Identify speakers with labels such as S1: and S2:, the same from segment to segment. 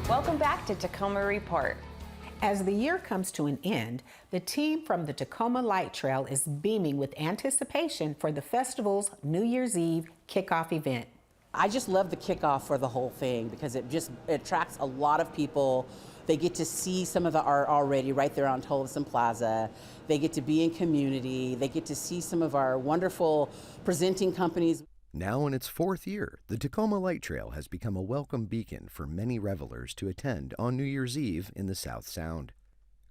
S1: Welcome back to Tacoma Report.
S2: As the year comes to an end, the team from the Tacoma Light Trail is beaming with anticipation for the festival's New Year's Eve kickoff event.
S3: I just love the kickoff for the whole thing because it attracts a lot of people. They get to see some of the art already right there on Tolleson Plaza. They get to be in community. They get to see some of our wonderful presenting companies.
S4: Now in its fourth year, the Tacoma Light Trail has become a welcome beacon for many revelers to attend on New Year's Eve in the South Sound.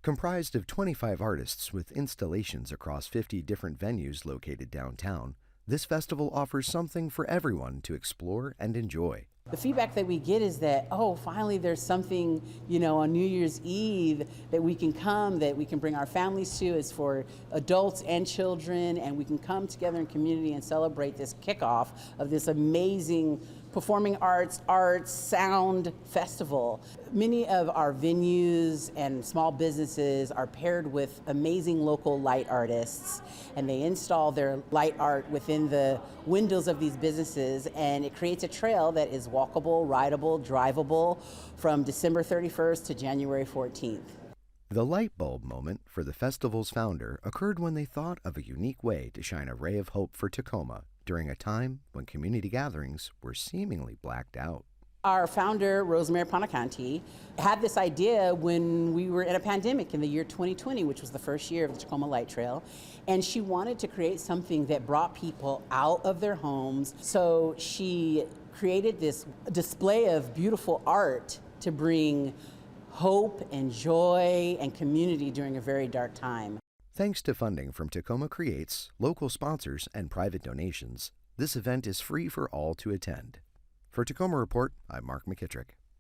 S4: Comprised of 25 artists with installations across 50 different venues located downtown, this festival offers something for everyone to explore and enjoy.
S3: The feedback that we get is that, oh, finally there's something, on New Year's Eve that we can come, that we can bring our families to. It's for adults and children, and we can come together in community and celebrate this kickoff of this amazing performing arts, sound festival. Many of our venues and small businesses are paired with amazing local light artists, and they install their light art within the windows of these businesses, and it creates a trail that is walkable, rideable, drivable from December 31st to January 14th.
S4: The light bulb moment for the festival's founder occurred when they thought of a unique way to shine a ray of hope for Tacoma during a time when community gatherings were seemingly blacked out.
S3: Our founder, Rosemary Panacanti, had this idea when we were in a pandemic in the year 2020, which was the first year of the Tacoma Light Trail, and she wanted to create something that brought people out of their homes. So she created this display of beautiful art to bring hope and joy and community during a very dark time.
S4: Thanks to funding from Tacoma Creates, local sponsors, and private donations, this event is free for all to attend. For Tacoma Report, I'm Mark McKittrick.